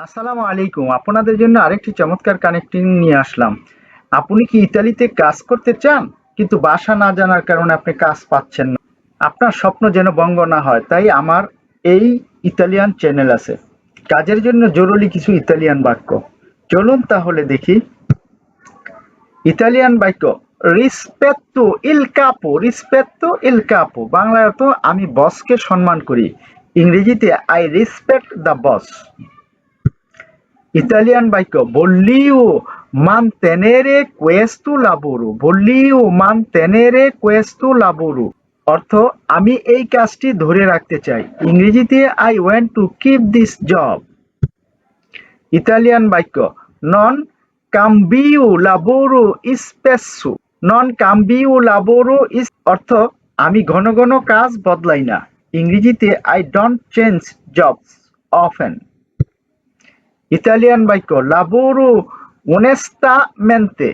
আসসালামু আলাইকুম। আপনাদের জন্য আরেকটি চমৎকার কানেক্টিং নিয়ে আসলাম। আপনি কি ইতালিতে কাজ করতে চান, কিন্তু ভাষা না জানার কারণে আপনি কাজ পাচ্ছেন না? আপনার স্বপ্ন যেন ভঙ্গ না হয়, তাই আমার এই ইতালিয়ান চ্যানেল আছে। কাজের জন্য জরুরি কিছু ইতালিয়ান বাক্য। চলুন তাহলে দেখি। ইতালিয়ান বাক্য রিসপেত্তো ইল কাপো। রিসপেত্তো ইল কাপো বাংলায় অর্থ আমি বসকে সম্মান করি। ইংরেজিতে I respect the boss. Italian বাক্য voglio mantenere questo lavoro। voglio mantenere questo lavoro অর্থ আমি এই কাজটি ধরে রাখতে চাই। ইংরেজিতে I want to keep this job। Italian বাক্য non cambio lavoro spesso। non cambio lavoro অর্থ আমি ঘন ঘন কাজ বদলাই না। ইংরেজিতে I don't change jobs often। Italian বাক্য lavoro onestamente।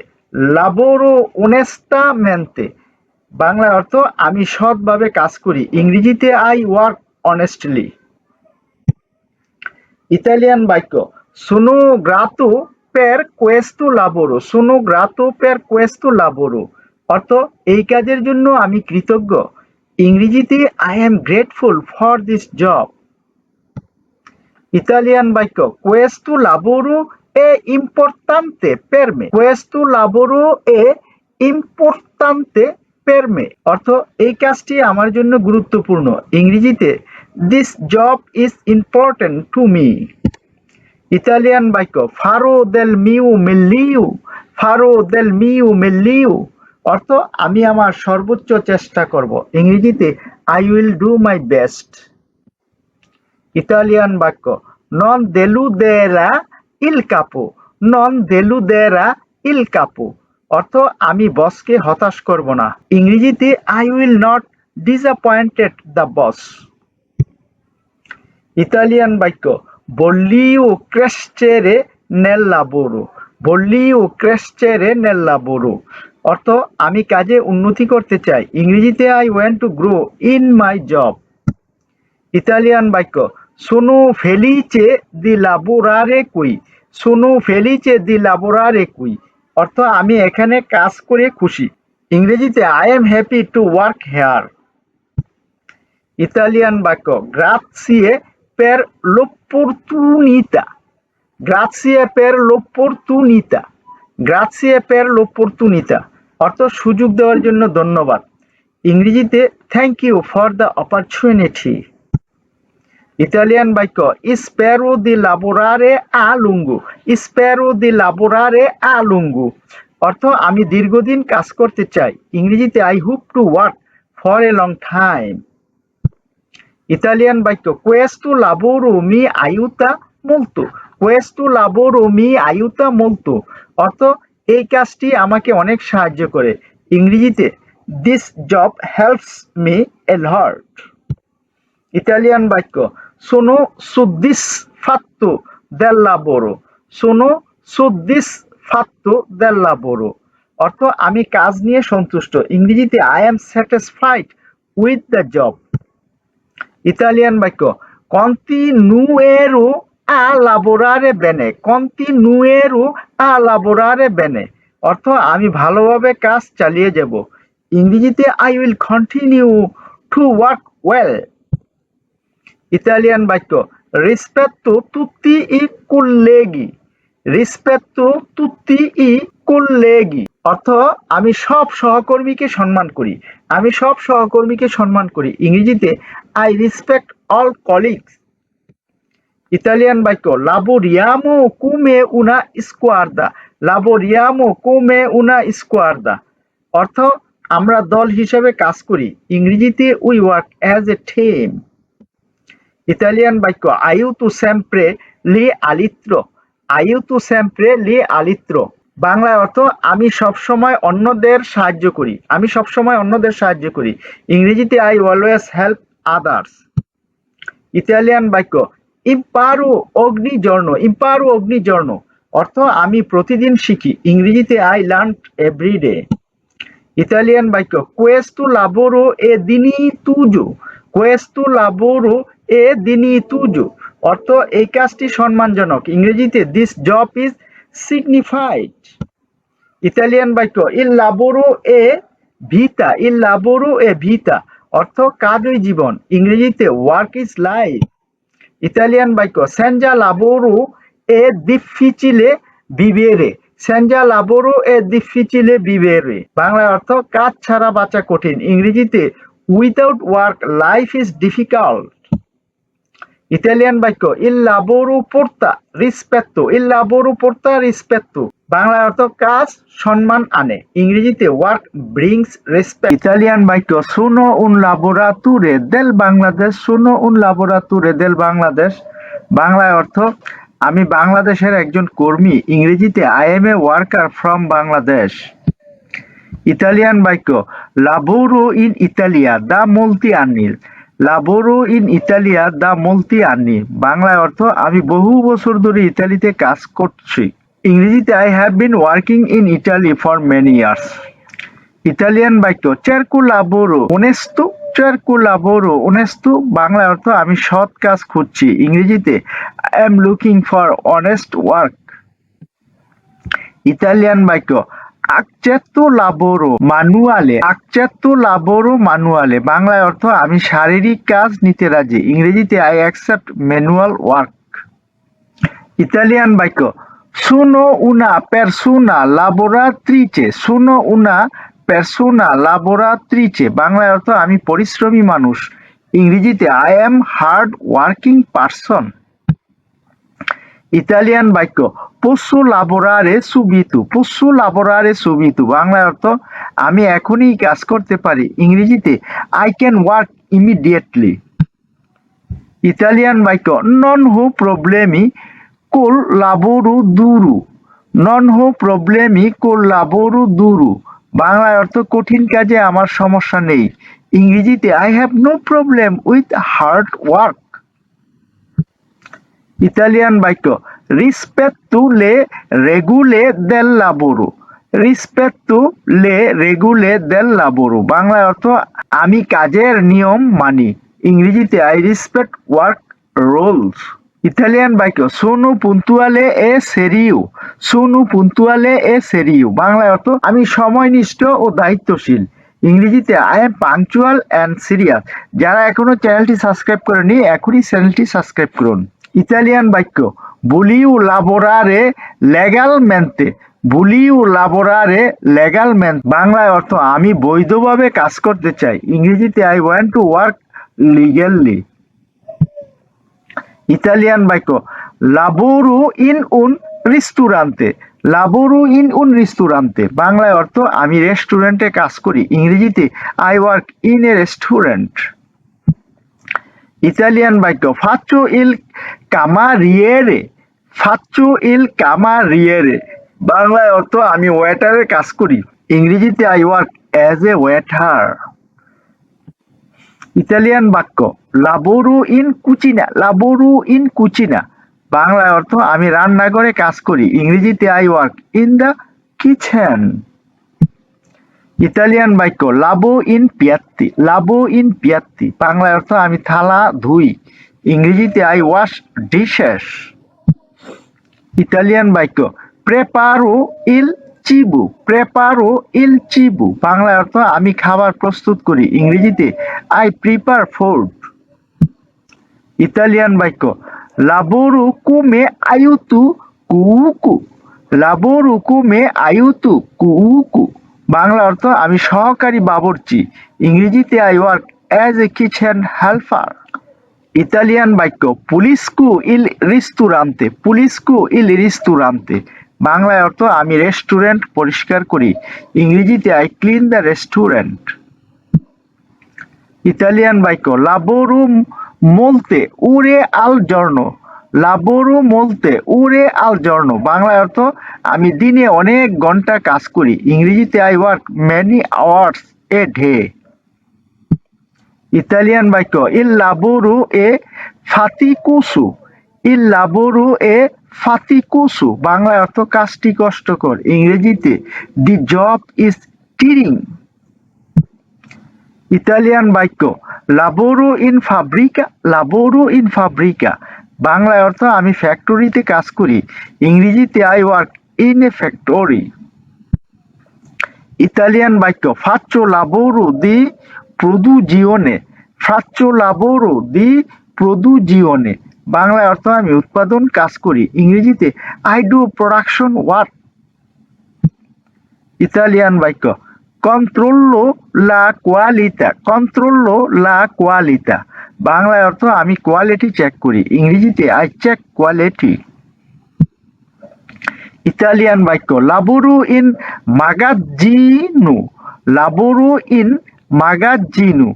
lavoro onestamente Bangla অর্থ আমি সৎভাবে কাজ করি। ইংরেজিতে I work honestly। ইতালিয়ান বাক্য sono grato per questo lavoro। sono grato per questo lavoro অর্থ এই কাজের জন্য আমি কৃতজ্ঞ। ইংরেজিতে I am grateful for this job। Italian বাক্য questo lavoro è importante per me। questo lavoro è importante per me অর্থ এই কাজটি আমার জন্য গুরুত্বপূর্ণ। ইংরেজিতে this job is important to me। Italian বাক্য farò del mio meglio। farò del mio meglio অর্থ আমি আমার সর্বোচ্চ চেষ্টা করব। ইংরেজিতে I will do my best। Italian বাক্য non deludere il capo। non deludere il capo অর্থ আমি বসকে হতাশ করব না। ইংরেজিতে I will not disappointed the boss। Italian বাক্য voglio crescere nel lavoro। voglio crescere nel lavoro অর্থ আমি কাজে উন্নতি করতে চাই। ইংরেজিতে I want to grow in my job। Italian বাক্য sono felice di lavorare qui। sono felice di lavorare qui অর্থ আমি এখানে কাজ করে খুশি। ইংরেজিতে I am happy to work here। Italian বাক্য grazie per l'opportunità। grazie per l'opportunità। grazie per l'opportunità অর্থ সুযোগ দেওয়ার জন্য ধন্যবাদ। ইংরেজিতে thank you for the opportunity। Italian বাক্য spero di lavorare a lungo। spero di lavorare a lungo অর্থ আমি দীর্ঘদিন কাজ করতে চাই। ইংরেজিতে I hope to work for a long time। Italian বাক্য questo lavoro mi aiuta molto। questo lavoro mi aiuta molto অর্থ এই কাজটি আমাকে অনেক সাহায্য করে। ইংরেজিতে this job helps me a lot। Italian বাক্য sono soddisfatto del lavoro। sono soddisfatto del lavoro অর্থ আমি কাজ নিয়ে সন্তুষ্ট। ইংরেজিতে I am satisfied with the job। Italian বাক্য continuerò a lavorare bene। continuerò a lavorare bene অর্থ আমি ভালোভাবে কাজ চালিয়ে যাব। ইংরেজিতে I will continue to work well। Italian বাক্য rispetto tutti i colleghi। rispetto tutti i colleghi অর্থ আমি সব সহকর্মীকে সম্মান করি। আমি সব সহকর্মীকে সম্মান করি। ইংরেজিতে I respect all colleagues। Italian বাক্য lavoriamo come una squadra। lavoriamo come una squadra অর্থ আমরা দল হিসেবে কাজ করি। ইংরেজিতে we work as a team। Italian বাক্য aiuto sempre gli altri। aiuto sempre gli altri বাংলায় অর্থ আমি সবসময় অন্যদের সাহায্য করি। আমি সবসময় অন্যদের সাহায্য করি। ইংরেজিতে I always help others। Italian বাক্য imparo ogni giorno। imparo ogni giorno অর্থ আমি প্রতিদিন শিখি। ইংরেজিতে I learn every day। Italian বাক্য questo lavoro è dignitoso। questo lavoro è dignitoso অর্থ এই কাজটি সম্মানজনক। ইংরেজিতে দিস জব ইজ সিগনিফাইড। ইতালিয়ান বাক্য ইল লাবোরো এ ভিতা, ইল লাবোরো এ ভিতা, অর্থ কাজই জীবন। ইংরেজিতে ওয়ার্ক ইজ লাইফ। ইতালিয়ান বাক্য সেনজা লাবোরো এ ডিফিচিলে ভিভেরে, সেনজা লাবোরো এ ডিফিচিলে ভিভেরে, বাংলায় অর্থ কাজ ছাড়া বাঁচা কঠিন। ইংরেজিতে without work life is difficult. Italian বাক্য ইল লাবোরো পোর্তা রিসপেত্তো, ইল লাবোরো পোর্তা রিসপেত্তো, বাংলায় অর্থ কাজ সম্মান আনে। ইংরেজিতে ওয়ার্ক ব্রিংস রেসপেক্ট। ইতালিয়ান বাক্য সোনো উন লাবোরাতুরে দেল বাংলাদেশ, সোনো উন লাবোরাতুরে দেল বাংলাদেশ, বাংলায় অর্থ আমি বাংলাদেশের একজন কর্মী। ইংরেজিতে I M A worker from Bangladesh. Italian বাক্য লাবোরো ইন ইতালিয়া দা মোলতি আন্নি, লাবোরো ইন ইতালিয়া দা মোলতি আন্নি, বাংলায় অর্থ আমি বহু বছর ধরে ইতালিতে কাজ করছি। ইংরেজিতে I have been working in Italy for many years. Italian বাক্য চেরকো লাবোরো ওনেস্তো, চেরকো লাবোরো ওনেস্তো, বাংলায় অর্থ আমি সৎ কাজ খুঁজছি। ইংরেজিতে I am looking for honest work. Italian বাক্য আকচেত্তো লাবোরো মানুয়ালে, আকচেত্তো লাবোরো মানুয়ালে, বাংলায় অর্থ আমি শারীরিক কাজ নিতে রাজি। ইংরেজিতে I accept manual work. Italian বাক্য সোনো উনা পেরসোনা লাবোরাত্রিচে, সোনো উনা পেরসোনা লাবোরাত্রিচে, বাংলায় অর্থ আমি পরিশ্রমী মানুষ। ইংরেজিতে I am hard working person. Italian বাক্য পোসো লাবোরারে সুবিতু, পোসো লাবোরারে সুবিতু, বাংলায় অর্থ আমি এখনই কাজ করতে পারি। ইংরেজিতে I can work immediately. Italian বাক্য নন হো প্রবলেমি কোল লাবোরো দুরু, নন হো প্রবলেমি কোল লাবোরো দুরু, বাংলায় অর্থ কঠিন কাজে আমার সমস্যা নেই। ইংরেজিতে I have no problem with hard work. Italian বাক্য রিসপেত্তু লে রেগুলে দেল লাবোরো, রিসপেত্তু লে রেগুলে দেল লাবোরো, বাংলায় অর্থ আমি কাজের নিয়ম মানি। ইংরেজিতে I respect work rules. Italian বাক্য সোনু পুন্তুয়ালে এ সেরিউ, সোনু পুন্তুয়ালে এ সেরিউ, বাংলায় অর্থ আমি সময়নিষ্ঠ ও দায়িত্বশীল। ইংরেজিতে I am punctual and serious. যারা এখনো চ্যানেলটি সাবস্ক্রাইব করেনি এখনই চ্যানেলটি সাবস্ক্রাইব করুন। ইতালিয়ান বাক্য বুলিউ লাবোরারে লেগালমেন্তে, বুলিউ লাবোরারে লেগালমেন্ট, বাংলায় অর্থ আমি বৈধভাবে কাজ করতে চাই। ইংরেজিতে I want to work legally. Italian বাক্য লাবোরো ইন উন রিস্তুরান্তে, লাবোরো ইন উন রিস্তুরান্তে, বাংলায় অর্থ আমি রেস্টুরেন্টে কাজ করি। ইংরেজিতে I work in A restaurant. Italian বাক্য ফাচো ইল কামারিয়েরে, ফাচো ইল কামারিয়েরে, বাংলায় অর্থ আমি ওয়েটারের কাজ করি। ইংরেজিতে I work as a waiter. Italian বাক্য লাবোরো ইন কুচিনা, লাবোরো ইন কুচিনা, বাংলায় অর্থ আমি রান্নাঘরে কাজ করি। ইংরেজিতে I work in the kitchen. Italian বাক্য লাবো ইন পিয়াত্তি, লাবো ইন পিয়াত্তি, বাংলায় অর্থ আমি থালা ধুই। ইংরেজিতে আই ওয়াশ ডিশেস। ইতালিয়ান বাক্য প্রেপারো ইল চিবু, প্রেপারো ইল চিবু, বাংলায় অর্থ আমি খাবার প্রস্তুত করি। ইংরেজিতে আই প্রিপার ফুড। ইতালিয়ান বাক্য লাবোরো কুমে আয়ুতু কুকু, লাবোরো কুমে আয়ুতু কুকু, বাংলা অর্থ আমি সহকারী বাবুর্চি। ইংরেজিতে I work as a kitchen helper. Italian বাক্য পুলিসকু ইল রিস্তুরান্তে, পুলিসকু ইল রিস্তুরান্তে, বাংলায় অর্থ আমি রেস্টুরেন্ট পরিষ্কার করি। ইংরেজিতে I clean the restaurant. Italian বাক্য লাবোরো মোলতে উরে আল জর্নো, লাবোরো মোলতে উরে আল জর্নো, বাংলায় অর্থ আমি দিনে অনেক ঘন্টা কাজ করি। ইংরেজিতে I work many hours a day. Italian বাক্য ইল লাবোরো এ ফাতিকুসু, ইল লাবোরো এ ফাতিকুসু, বাংলায় অর্থ কাজটি কষ্টকর। ইংরেজিতে দি জব ইজ টিরিং। ইতালিয়ান বাক্য লাবোরো ইন ফাব্রিকা, লাবোরো ইন ফাব্রিকা, বাংলায় অর্থ আমি ফ্যাক্টরিতে কাজ করি, ইংরেজিতে I work in A factory. Italian বাক্য ফাচ্চো লাবোরো দি প্রোদুজিওনে, ফাচ্চো লাবোরো দি প্রোদুজিওনে, বাংলায় অর্থ আমি উৎপাদন কাজ করি, ইংরেজিতে I do production work. Italian বাক্য কন্ট্রোলো লা কোয়ালিটা, কন্ট্রোলো লা কোয়ালিটা, বাংলায় অর্থ আমি কোয়ালিটি চেক করি, ইংরেজিতে আই চেক কোয়ালিটি। ইতালিয়ান বাক্য লাবোরো ইন মাগাজ্জিনো, লাবোরো ইন মাগাজ্জিনো,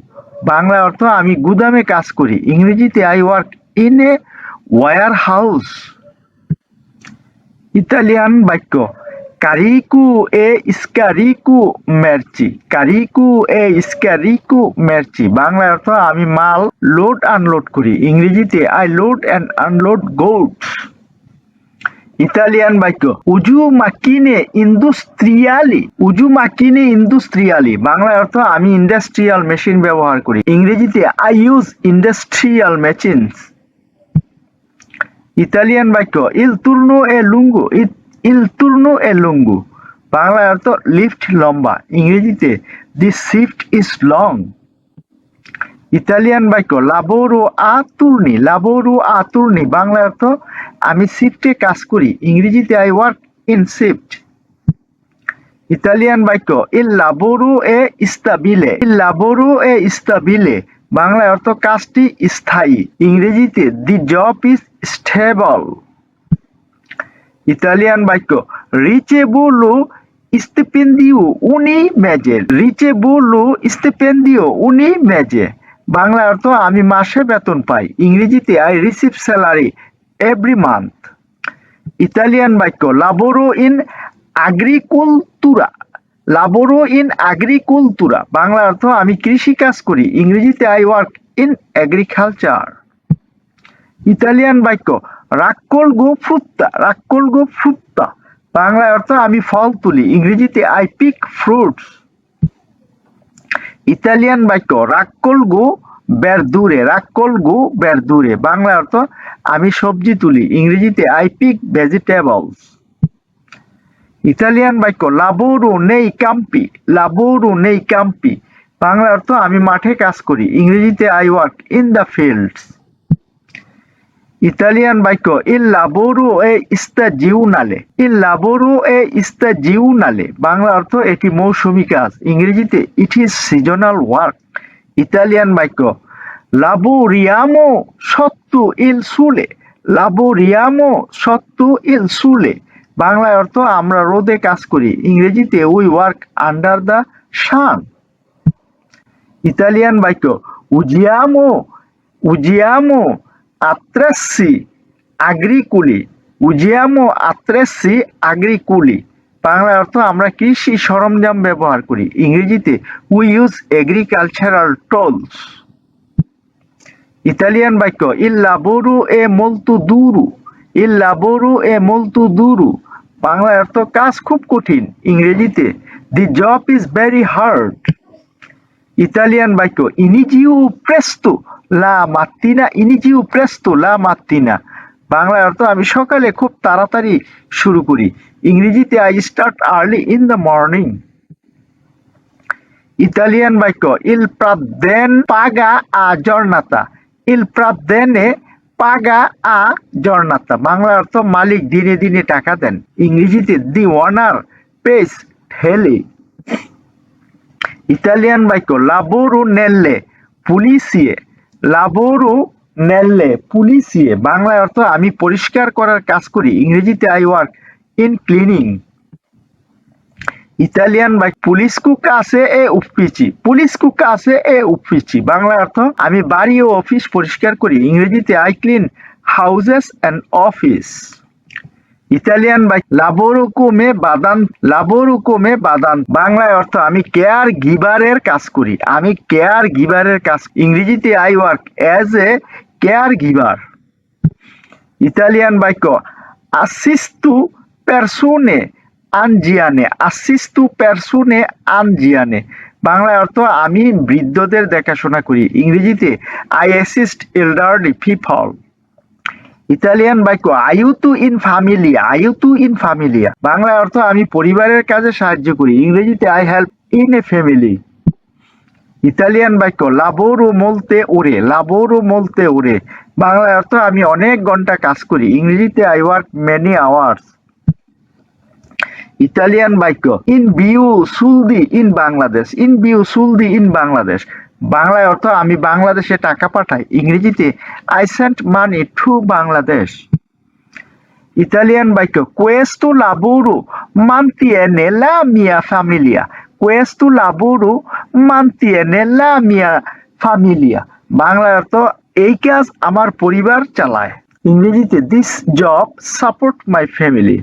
বাংলা অর্থ আমি গুদামে কাজ করি, ইংরেজিতে I work in a warehouse. Italian বাক্য কারিকু এ স্কারিকু মেরচি, কারিকু এ স্কারিকু মেরচি, বাংলা অর্থ আমি মাল লোড আনলোড করি, ইংরেজিতে I load and unload goods. Italian বাক্য উজু মাকিনে ইন্ডাস্ট্রিয়ালি, উজু মাকিনে ইন্ডাস্ট্রিয়ালি, বাংলা অর্থ আমি ইন্ডাস্ট্রিয়াল মেশিন ব্যবহার করি, ইংরেজিতে I use industrial machines. Italian বাক্য ইল তুর্নো এ লুঙ্গু, ইল তুর্নো এ লুঙ্গু, বাংলা অর্থ লিফট লম্বা, ইংরেজিতে this shift is long. Italian বাক্য লাবোরো আ তুর্নি, লাবোরো আ তুর্নি, বাংলা অর্থ আমি শিফটে কাজ করি, ইংরেজিতে I work in shift. Italian বাক্য ইল লাবোরো এ স্টাবিলে, ইল লাবোরো এ স্টাবিলে, বাংলা অর্থ কাজটি স্থায়ী, ইংরেজিতে the job is stable. Italian বাক্য রিচেভুলো স্টিপেন্ডিও উনি মেজে, রিচেভুলো স্টিপেন্ডিও উনি মেজে, বাংলা অর্থ আমি মাসে বেতন পাই, ইংরেজিতে I receive salary every month. Italian বাক্য লাবোরো ইন আগ্রিকুলতুরা, লাবোরো ইন আগ্রিকুলতুরা, বাংলা অর্থ আমি কৃষি কাজ করি, ইংরেজিতে I work in agriculture. Italian বাক্য রাক্কোলগো ফ্রুত্তা, রাক্কোলগো ফ্রুত্তা, বাংলা অর্থ আমি ফল তুলি, ইংরেজিতে আই পিক ফ্রুটস। ইতালিয়ান বাক্য রাক্কোলগো বেরদুরে, রাক্কোলগো বেরদুরে, বাংলা অর্থ আমি সবজি তুলি, ইংরেজিতে আই পিক ভেজিটেবলস। ইতালিয়ান বাক্য লাবোরো নেই কাম্পি, লাবোরো নেই কাম্পি, বাংলা অর্থ আমি মাঠে কাজ করি, ইংরেজিতে I work in the fields. Italian বাক্য ইল লাবোরো এ স্টাজিওনালে, ইল লাবোরো এ স্টাজিওনালে, বাংলা অর্থ এটি মৌসুমী কাজ, ইংরেজিতে it is seasonal work. Italian বাক্য লাবোরিয়ামো সত্তু ইল সুলে, লাবোরিয়ামো সত্তু ইল সুলে, বাংলায় অর্থ আমরা রোদে কাজ করি, ইংরেজিতে we work under the sun. Italian বাক্য উজিয়ামো, উজিয়ামো আত্রেসি আগ্রিকুলি, উজিয়ামো আত্রেসি আগ্রিকুলি, বাংলা অর্থ আমরা কৃষি সরঞ্জাম ব্যবহার করি, ইংরেজিতে we use agricultural tools. Italian বাক্য ইল লাবোরো এ মোলতো দুরু, ইল লাবোরো এ মোলতো দুরু, বাংলা অর্থ কাজ খুব কঠিন, ইংরেজিতে the job is very hard. Italian বাক্য ইনিজিও প্রেস্তো লা মাত্তিনা, ইনিজিও প্রেস্তো লা মাত্তিনা, বাংলা অর্থ আমি সকালে খুব তাড়াতাড়ি শুরু করি, ইংরেজিতে I start early in the morning. Italian বাক্য ইল প্রাদেন পাগা আ জর্নাতা, ইল প্রাদেনে পাগা আ জর্নাতা, বাংলা অর্থ মালিক দিনে দিনে টাকা দেন, ইংরেজিতে দি ওনার পেস ডেইলি। ইতালিয়ান বাক্য লাবোরো নেল্লে পুলিশিয়ে, লাবোরো নেল্লে পুলিশিয়ে, বাংলা অর্থ আমি পরিষ্কার করার কাজ করি, ইংরেজিতে I work in cleaning. Italian বাক্য পুলিশকু কাছে এ উফিচি, পুলিশকু কাছে এ উফিচি, বাংলা অর্থ আমি বাড়ি ও অফিস পরিষ্কার করি, ইংরেজিতে I clean houses and office. Italian বাক্য লাবোরো কোমে বাদান, লাবোরো কোমে বাদান, বাংলায় অর্থ আমি কেয়ার গিভারের কাজ করি, আমি কেয়ার গিভারের কাজ, ইংরেজিতে I work as a care giver. Italian বাক্য আসিস্তু পারসোনে আনজিয়ানে, আসিস্তু পারসোনে আনজিয়ানে, বাংলায় অর্থ আমি বৃদ্ধদের দেখাশোনা করি, ইংরেজিতে I assist elderly people. Italian বাক্য আইউতু ইন ফ্যামিলিয়া, আইউতু ইন ফ্যামিলিয়া, বাংলা অর্থ আমি পরিবারের কাজে সাহায্য করি, ইংরেজিতে I help in a family. Italian বাক্য লাবোরো মোলতে ওরে, লাবোরো মোলতে ওরে, বাংলা অর্থ আমি অনেক ঘন্টা কাজ করি, ইংরেজিতে I work many hours. Italian বাক্য ইন বিউ সুলদি ইন বাংলাদেশ, ইন বিউ সুলদি ইন বাংলাদেশ, বাংলায় অর্থ আমি বাংলাদেশে টাকা পাঠাই, ইংরেজিতে I sent money to Bangladesh. Italian বাক্য questo lavoro mantiene la mia famiglia, questo lavoro mantiene la mia famiglia, Bangla অর্থ এই কাজ আমার পরিবার চালায়, ইংরেজিতে this job support my family.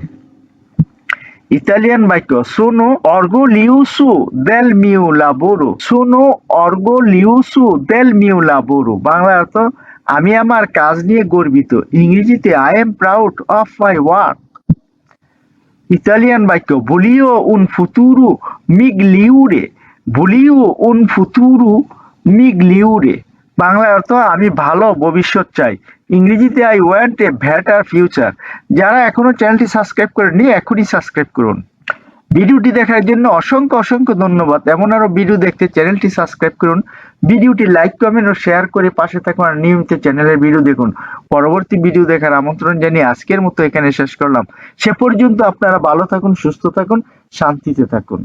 Italian বাক্য sono orgoglioso del mio lavoro, sono orgoglioso del mio lavoro, Bangla অর্থ আমি আমার কাজ নিয়ে গর্বিত, ইংরেজিতে I am proud of my work. Italian বাক্য voglio un futuro migliore, voglio un futuro migliore, Bangla অর্থ আমি ভালো ভবিষ্যৎ চাই, ইংরেজিতে I want a better future. যারা এখনো চ্যানেলটি সাবস্ক্রাইব করেননি এখনই সাবস্ক্রাইব করুন। ভিডিওটি দেখার জন্য অসংখ্য অসংখ্য ধন্যবাদ। এমন আরো ভিডিও দেখতে চ্যানেলটি সাবস্ক্রাইব করুন, ভিডিওটি লাইক কমেন্ট ও শেয়ার করে পাশে থাকুন আর নিয়মিত চ্যানেলের ভিডিও দেখুন। পরবর্তী ভিডিও দেখার আমন্ত্রণ জানিয়ে আজকের মতো এখানে শেষ করলাম। সে পর্যন্ত আপনারা ভালো থাকুন, সুস্থ থাকুন, শান্তিতে থাকুন।